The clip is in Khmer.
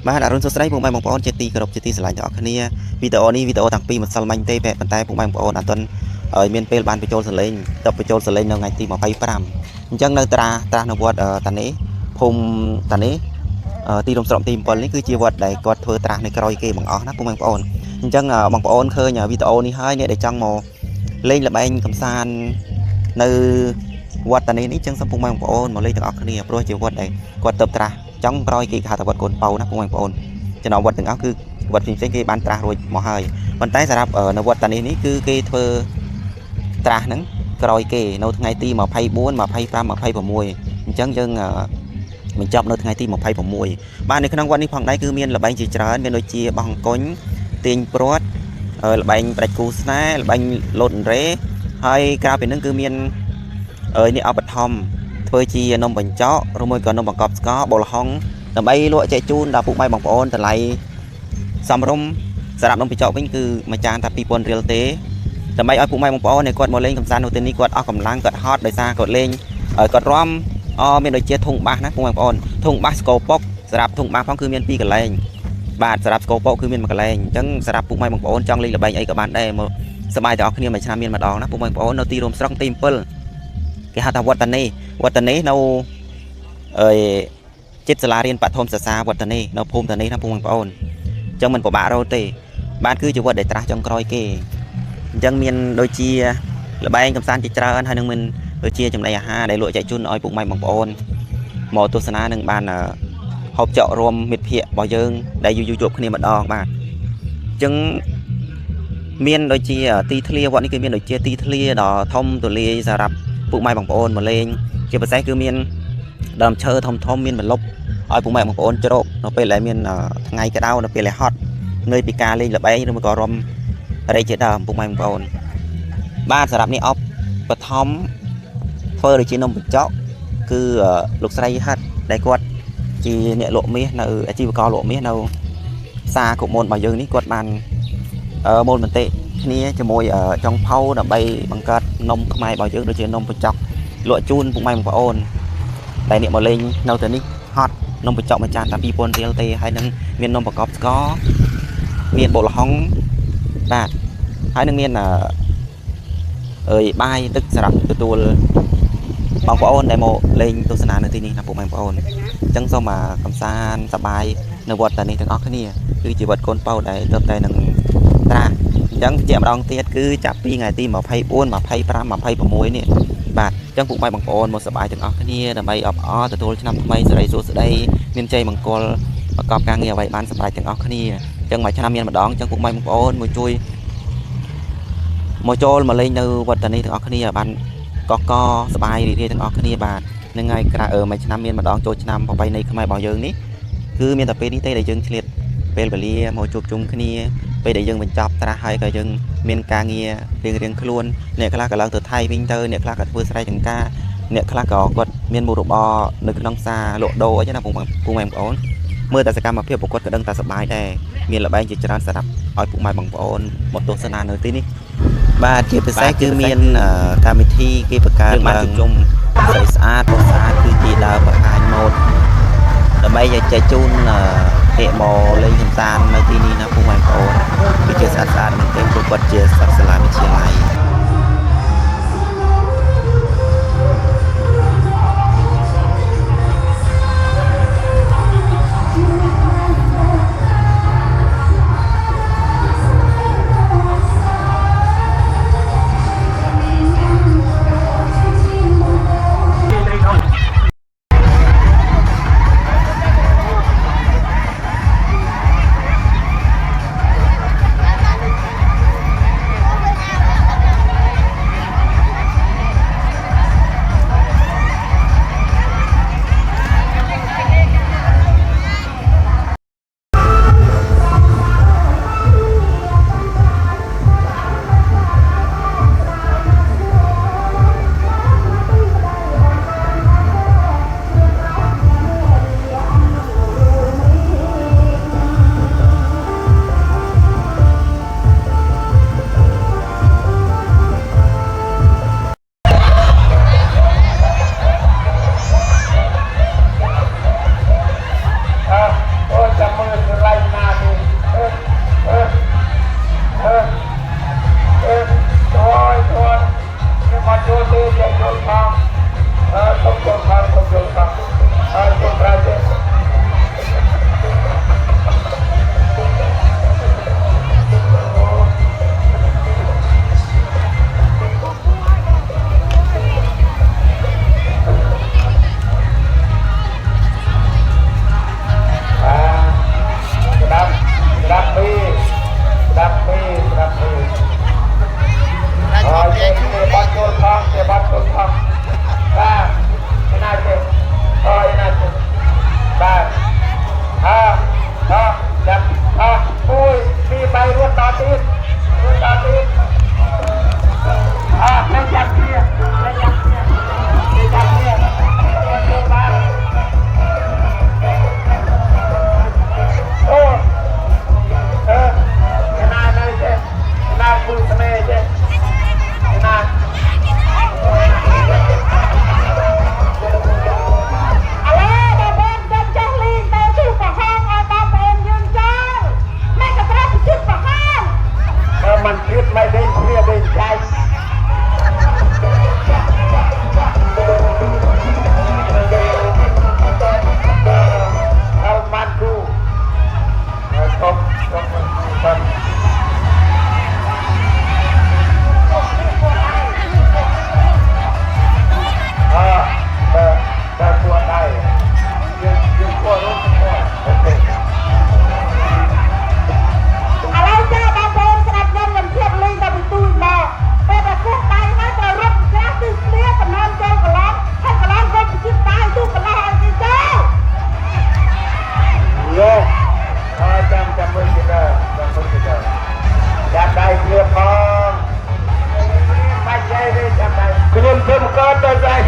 បាទអរុនសួស្តីពុកម៉ែបងប្អូនជាទីគោរពជាទីស្រឡាញ់ទាំងអស់គ្នាវីដេអូនេះវីដេអូតាំងពីម្សិលមិញទេប៉ុន្តែពុកម៉ែបងប្អូនអត់ទាន់មានពេលបានបញ្ចូលសលេងទៅបញ្ចូលសលេងនៅថ្ងៃទី25អញ្ចឹងនៅត្រាស់នៅវត្តតានេះភូមិតានេះទីរំស្រក់ទី7នេះគឺជាវត្តដែលគាត់ធ្វើត្រាស់នៅក្រោយគេបង្អស់ណាពុកម៉ែបងប្អូនអញ្ចឹងបងប្អូនឃើញវីដេអូនេះហើយអ្នកដែលចង់មកលេងល្បែងកំសាន្តនៅវត្តតានេះអញ្ចឹងសូមពុកម៉ែបងប្អូនមកលេងទាំងអស់គ្នាព្រោះជាវត្តដែលគាត់ទៅត្រាស់ចង់ក្រោយគេហៅថាវត្តកូនប៉ៅណាពុកម៉ែបងប្អូនចំណោមវត្តទាំងអស់គឺវត្តផ្សេងៗគេបានត្រាស់រួចមកហើយប៉ុន្តែសម្រាប់នៅវត្តតានេះគឺគេធ្វើត្រាស់ហ្នឹងក្រោយគេនៅថ្ងៃទី24 25 26អញ្ចឹងយើងបញ្ចប់នៅថ្ងៃទី26បាទនៅក្នុងវត្តនេះផងដែរគឺមានល្បែងជាច្រើនមានដូចជាបោះអង្គុញទាញព្រាត់ល្បែងប្រាច់គូស្នេហ៍ល្បែងលោតអង្រេហើយក្រៅពីហ្នឹងគឺមាននេះអបឋមធ្វើជានំបញ្ចុកឬមួយក៏នំបង្កប់ស្ករបោលហុងដើម្បីលក់ចែកជូនដល់ពុកម៉ែបងប្អូនតម្លៃសមរម្យសម្រាប់នំបញ្ចុកវិញគឺមួយចានថា 2000 រៀលទេដើម្បីឲ្យពុកម៉ែបងប្អូនគាត់មកលេងកំសាន្តនៅទីនេះគាត់អស់កម្លាំងគាត់ហត់ដោយសារគាត់លេងគាត់រាំមានដូចជាធុងបាសណាពុកម៉ែបងប្អូនធុងបាសស្គរពុកសម្រាប់ធុងបាសផងគឺមាន2កន្លែងបាទសម្រាប់ស្គរពុកគឺមាន1កន្លែងអញ្ចឹងសម្រាប់ពុកម៉ែបងប្អូនចង់លេងល្បែងអីក៏បានដែរមកសប្បាយទាំងអស់គ្នាមួយឆ្នាំមានម្ដងណាពុកម៉ែបងប្អូននៅទីរួមស្រុកទី7គេហៅថាវត្តតានេះនៅចិត្តសាលារៀនបឋមសិក្សាវត្តតានេះនៅភូមិតានេះណាពុកម៉ែបងប្អូនអញ្ចឹងមិនពិបាករត់ទេបាទគឺជាវត្តដែលត្រាស់ចុងក្រោយគេអញ្ចឹងមានដូចជាល្បែងកំសាន្តជាច្រើនហើយនឹងមានដូចជាចំណីអាហារដែលលក់ចែកជូនឲ្យពុកម៉ែបងប្អូនមកទស្សនានឹងបានហូបចុករួមមិត្តភ័ក្តិរបស់យើងដែលយូរជួបគ្នាម្ដងបាទអញ្ចឹងមានដូចជាទីធ្លាវត្តនេះគឺមានដូចជាទីធ្លាដ៏ធំទូលាយសម្រាប់ពុកម៉ែបងប្អូនមកលេងជាពិសេសគឺមានដើមឈើធំមានបន្លប់ឲ្យពុកម៉ែបងប្អូនជ្រកនៅពេលដែលមានថ្ងៃក្តៅនៅពេលដែលហត់នឿយពីការលេងល្បែងឬក៏រំរែកជាដើមពុកម៉ែបងប្អូនបាទសម្រាប់នេះអបបឋមធ្វើដូចជានំបញ្ចុកគឺលោកស្រីហិតដែលគាត់ជាអ្នកលក់មាសនៅអាជីវករលក់មាសនៅផ្សារគុកមនរបស់យើងនេះគាត់បានមូលមតិគ្នាជាមួយចុងផៅដើម្បីបង្កើតនំខ្មែររបស់យើងដូចជានំបញ្ចុកលក់ជូនពុកម៉ែបងប្អូនដែលអ្នកមកលេងនៅទីនេះហត់នំបញ្ចុកមួយចានតែ 2000 រៀលទេហើយនឹងមាននំប្រកបស្ករមានបុកល្ហុងបាទហើយនឹងមានបាយទឹកសម្រាប់ទទួលបងប្អូនដែលមកលេងទស្សនានៅទីនេះណាពុកម៉ែបងប្អូនអញ្ចឹងសូមកំសាន្តសប្បាយនៅវត្តតានេះទាំងអស់គ្នាគឺជាវត្តកូនប៉ៅដែលទៅតែនឹងត្រាស់អញ្ចឹងជាម្ដងទៀតគឺចាប់ពីថ្ងៃទី24 25 26នេះបាទអញ្ចឹងពុកម៉ែបងប្អូនមកសប្បាយទាំងអស់គ្នាដើម្បីអបអរទទួលឆ្នាំថ្មីសិរីសួស្តីមានជ័យមង្គលប្រកបការងារអ្វីបានសម្រេចទាំងអស់គ្នាអញ្ចឹងមួយឆ្នាំមានម្ដងអញ្ចឹងពុកម៉ែបងប្អូនមកជួយមកចូលមកលេងនៅវត្តតានេះទាំងអស់គ្នាបានកកសប្បាយរីករាយទាំងអស់គ្នាបាទនឹងហើយក្រៅមួយឆ្នាំមានម្ដងចូលឆ្នាំប្រពៃណីខ្មែររបស់យើងនេះគឺមានតែពេលនេះទេដែលយើងឆ្លៀតពេលវេលាមកជួបជុំគ្នាពេលដែលយើងបញ្ចប់ត្រាស់ហើយក៏យើងមានការងាររៀងខ្លួនអ្នកខ្លះក៏ឡើងទៅថៃវិញទៅអ្នកខ្លះក៏ធ្វើស្រែចម្ការអ្នកខ្លះក៏គាត់មានមុខរបរនៅក្នុងផ្សារលក់ដូរអីណាពុកម៉ែបងប្អូនមើលតែសកម្មភាពរបស់គាត់ក៏ដឹងតែសប្បាយដែរមានល្បែងជាច្រើនសម្រាប់ឲ្យពុកម៉ែបងប្អូនមកទស្សនានៅទីនេះបាទជាពិសេសគឺមានកម្មវិធីគេបង្កើតឡើងជុំស្អាតគឺជាដើរបង្ហាញម៉ូដដើម្បីឲ្យចែកជូនគេមកលេងកម្សាន្តនៅទីនេះណាពុកម៉ែបងប្អូនគឺជាស្អាតមែនទែនព្រោះគាត់ជាសាលាវិទ្យាល័យ có tôi sai